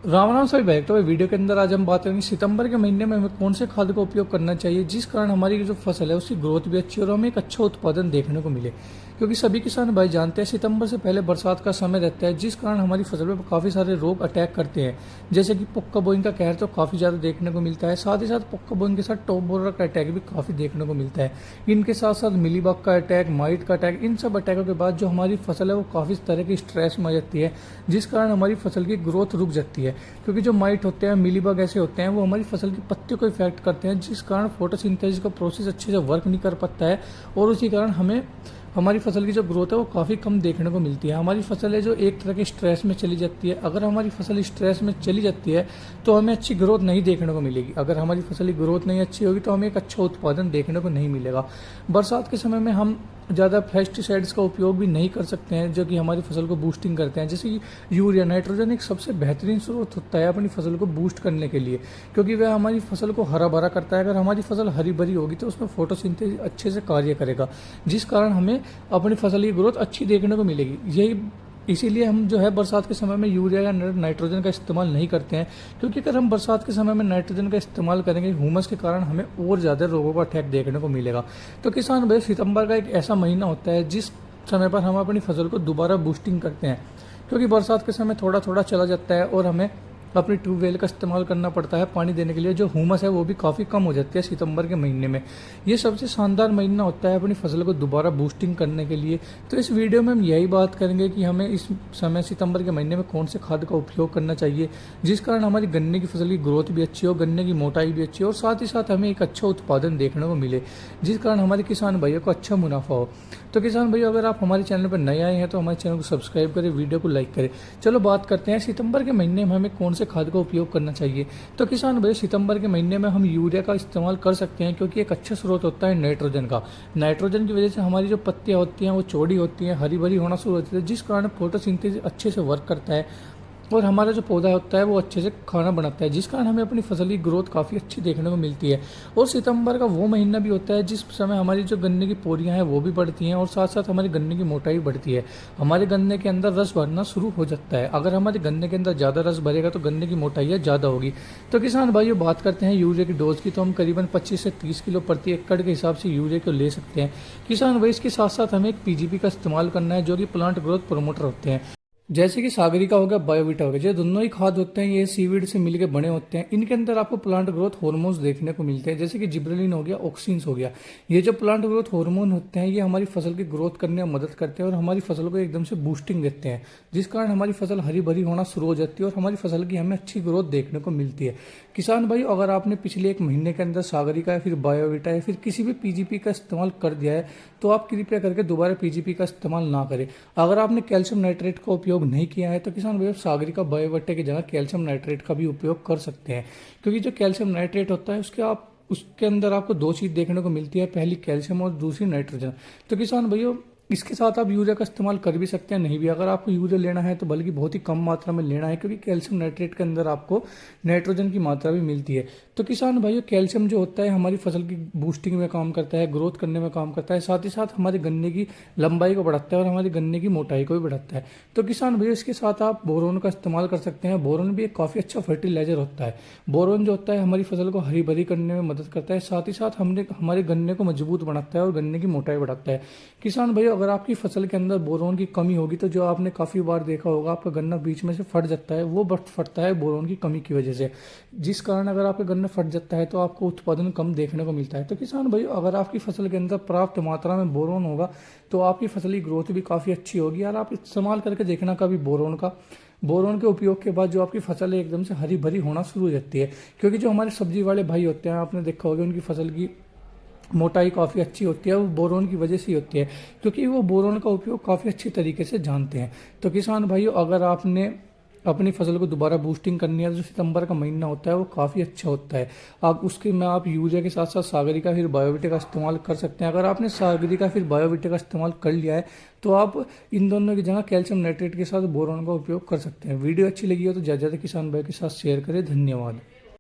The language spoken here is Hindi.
राम राम सभी भाई। तो भाई वीडियो के अंदर आज हम बात करेंगे सितंबर के महीने में हमें कौन से खाद का उपयोग करना चाहिए जिस कारण हमारी जो फसल है उसकी ग्रोथ भी अच्छी और हमें एक अच्छा उत्पादन देखने को मिले। क्योंकि सभी किसान भाई जानते हैं सितंबर से पहले बरसात का समय रहता है जिस कारण हमारी फसल पर काफ़ी सारे रोग अटैक करते हैं। जैसे कि पुक्का बोइंग का कहर तो काफ़ी ज़्यादा देखने को मिलता है, साथ ही साथ पुक्का बोइंग के साथ टॉप बोरर का अटैक भी काफ़ी देखने को मिलता है। इनके साथ साथ मिलीबग का अटैक, माइट का अटैक, इन सब अटैकों के बाद जो हमारी फसल है वो काफ़ी तरह की स्ट्रेस में आ जाती है जिस कारण हमारी फसल की ग्रोथ रुक जाती है। क्योंकि जो माइट होते हैं, मिलीबग ऐसे होते हैं, वो हमारी फसल की पत्तियों को इफेक्ट करते हैं जिस कारण फोटोसिंथेसिस का प्रोसेस अच्छे से वर्क नहीं कर पाता है और उसी कारण हमें हमारी फसल की जो ग्रोथ है वो काफ़ी कम देखने को मिलती है। हमारी फसल है जो एक तरह के स्ट्रेस में चली जाती है। अगर हमारी फसल स्ट्रेस में चली जाती है तो हमें अच्छी ग्रोथ नहीं देखने को मिलेगी। अगर हमारी फसल की ग्रोथ नहीं अच्छी होगी तो हमें एक अच्छा उत्पादन देखने को नहीं मिलेगा। बरसात के समय में हम ज़्यादा पेस्टिसाइड्स का उपयोग भी नहीं कर सकते हैं जो कि हमारी फसल को बूस्टिंग करते हैं। जैसे कि यूरिया, नाइट्रोजन एक सबसे बेहतरीन स्रोत होता है अपनी फसल को बूस्ट करने के लिए, क्योंकि वह हमारी फसल को हरा भरा करता है। अगर हमारी फसल हरी भरी होगी तो उसमें फोटोसिंथेसिस अच्छे से कार्य करेगा जिस कारण हमें अपनी फसल की ग्रोथ अच्छी देखने को मिलेगी। यही इसीलिए हम जो है बरसात के समय में यूरिया या नाइट्रोजन का इस्तेमाल नहीं करते हैं, क्योंकि अगर हम बरसात के समय में नाइट्रोजन का इस्तेमाल करेंगे ह्यूमस के कारण हमें और ज़्यादा रोगों का अटैक देखने को मिलेगा। तो किसान भाई सितंबर का एक ऐसा महीना होता है जिस समय पर हम अपनी फसल को दोबारा बूस्टिंग करते हैं, क्योंकि बरसात के समय थोड़ा थोड़ा चला जाता है और हमें अपनी ट्यूबवेल का इस्तेमाल करना पड़ता है पानी देने के लिए। जो ह्यूमस है वो भी काफ़ी कम हो जाती है सितंबर के महीने में। ये सबसे शानदार महीना होता है अपनी फसल को दोबारा बूस्टिंग करने के लिए। तो इस वीडियो में हम यही बात करेंगे कि हमें इस समय सितंबर के महीने में कौन से खाद का उपयोग करना चाहिए जिस कारण हमारी गन्ने की फसल की ग्रोथ भी अच्छी हो, गन्ने की मोटाई भी अच्छी हो और साथ ही साथ हमें एक अच्छा उत्पादन देखने को मिले जिस कारण हमारे किसान भाइयों को अच्छा मुनाफा हो। तो किसान भाइयों, अगर आप हमारे चैनल पर नए आए हैं तो हमारे चैनल को सब्सक्राइब करें, वीडियो को लाइक करें। चलो बात करते हैं सितंबर के महीने में हमें कौन से खाद का उपयोग करना चाहिए। तो किसान भाई सितंबर के महीने में हम यूरिया का इस्तेमाल कर सकते हैं, क्योंकि एक अच्छा स्रोत होता है नाइट्रोजन का। नाइट्रोजन की वजह से हमारी जो पत्तियां होती हैं वो चौड़ी होती हैं, हरी भरी होना शुरू होती है जिस कारण फोटोसिंथेसिस अच्छे से वर्क करता है और हमारा जो पौधा होता है वो अच्छे से खाना बनाता है जिस कारण हमें अपनी फसल की ग्रोथ काफ़ी अच्छी देखने को मिलती है। और सितंबर का वो महीना भी होता है जिस समय हमारी जो गन्ने की पोरियां हैं वो भी बढ़ती हैं और साथ साथ हमारी गन्ने की मोटाई बढ़ती है। हमारे गन्ने के अंदर रस भरना शुरू हो जाता है। अगर हमारे गन्ने के अंदर ज़्यादा रस भरेगा तो गन्ने की मोटाई ज़्यादा होगी। तो किसान भाइयों, बात करते हैं यूरिया की डोज की, तो हम करीबन 25 से 30 किलो प्रति एकड़ के हिसाब से यूरिया को ले सकते हैं। किसान भाई इसके साथ साथ हमें एक पीजीपी का इस्तेमाल करना है जो कि प्लांट ग्रोथ प्रोमोटर होते हैं, जैसे कि सागरिका हो गया, बायोविटा हो गया। ये दोनों ही खाद होते हैं, ये सीवीड से मिलके बने होते हैं। इनके अंदर आपको प्लांट ग्रोथ हार्मोन्स देखने को मिलते हैं, जैसे कि जिब्रेलिन हो गया, ऑक्सिन्स हो गया। ये जो प्लांट ग्रोथ हार्मोन होते हैं ये हमारी फसल की ग्रोथ करने में मदद करते हैं और हमारी फसल को एकदम से बूस्टिंग देते हैं जिस कारण हमारी फसल हरी भरी होना शुरू हो जाती है और हमारी फसल की हमें अच्छी ग्रोथ देखने को मिलती है। किसान भाई, अगर आपने पिछले एक महीने के अंदर सागरिका या फिर बायोविटा या फिर किसी भी पीजीपी का इस्तेमाल कर दिया है तो आप कृपया करके दोबारा पीजीपी का इस्तेमाल ना करें। अगर आपने कैल्शियम नाइट्रेट का उपयोग नहीं किया है तो किसान भाई सागरिका बायोविटा की जगह कैल्शियम नाइट्रेट का भी उपयोग कर सकते हैं, क्योंकि जो कैल्शियम नाइट्रेट होता है उसके अंदर आपको दो चीज़ देखने को मिलती है, पहली कैल्शियम और दूसरी नाइट्रोजन। तो किसान भाइयों, इसके साथ आप यूरिया का इस्तेमाल कर भी सकते हैं, नहीं भी। अगर आपको यूरिया लेना है तो बल्कि बहुत ही कम मात्रा में लेना है, क्योंकि कैल्शियम नाइट्रेट के अंदर आपको नाइट्रोजन की मात्रा भी मिलती है। तो किसान भाइयों, कैल्शियम जो होता है हमारी फसल की बूस्टिंग में काम करता है, ग्रोथ करने में काम करता है, साथ ही साथ हमारे गन्ने की लंबाई को बढ़ाता है और हमारी गन्ने की मोटाई को भी बढ़ाता है। तो किसान भैया, इसके साथ आप बोरोन का इस्तेमाल कर सकते हैं। बोरोन भी एक काफ़ी अच्छा फर्टिलाइजर होता है। बोरोन जो होता है हमारी फसल को हरी भरी करने में मदद करता है, साथ ही साथ हमारे गन्ने को मजबूत बनाता है और गन्ने की मोटाई बढ़ाता है। किसान भैया, अगर आपकी फसल के अंदर बोरोन की कमी होगी तो जो आपने काफ़ी बार देखा होगा आपका गन्ना बीच में से फट जाता है, वो फटता है बोरोन की कमी की वजह से, जिस कारण अगर आपका गन्ना फट जाता है तो आपको उत्पादन कम देखने को मिलता है। तो किसान भाई, अगर आपकी फसल के अंदर पर्याप्त मात्रा में बोरोन होगा तो आपकी फसल की ग्रोथ भी काफ़ी अच्छी होगी। और आप इस्तेमाल करके देखना कभी बोरोन के उपयोग के बाद जो आपकी फसल है एकदम से हरी भरी होना शुरू हो जाती है। क्योंकि जो हमारे सब्जी वाले भाई होते हैं, आपने देखा होगा उनकी फसल की मोटाई काफ़ी अच्छी होती है, वो बोरोन की वजह से ही होती है, क्योंकि वो बोरोन का उपयोग काफ़ी अच्छी तरीके से जानते हैं। तो किसान भाइयों, अगर आपने अपनी फसल को दोबारा बूस्टिंग करनी है तो जो सितंबर का महीना होता है वो काफ़ी अच्छा होता है। आप यूरिया के साथ साथ सागरिका फिर बायोविटा का इस्तेमाल कर सकते हैं। अगर आपने सागरिका फिर बायोविटा का इस्तेमाल कर लिया है तो आप इन दोनों की जगह कैल्शियम नाइट्रेट के साथ बोरोन का उपयोग कर सकते हैं। वीडियो अच्छी लगी हो तो ज़्यादा किसान भाई के साथ शेयर करें। धन्यवाद।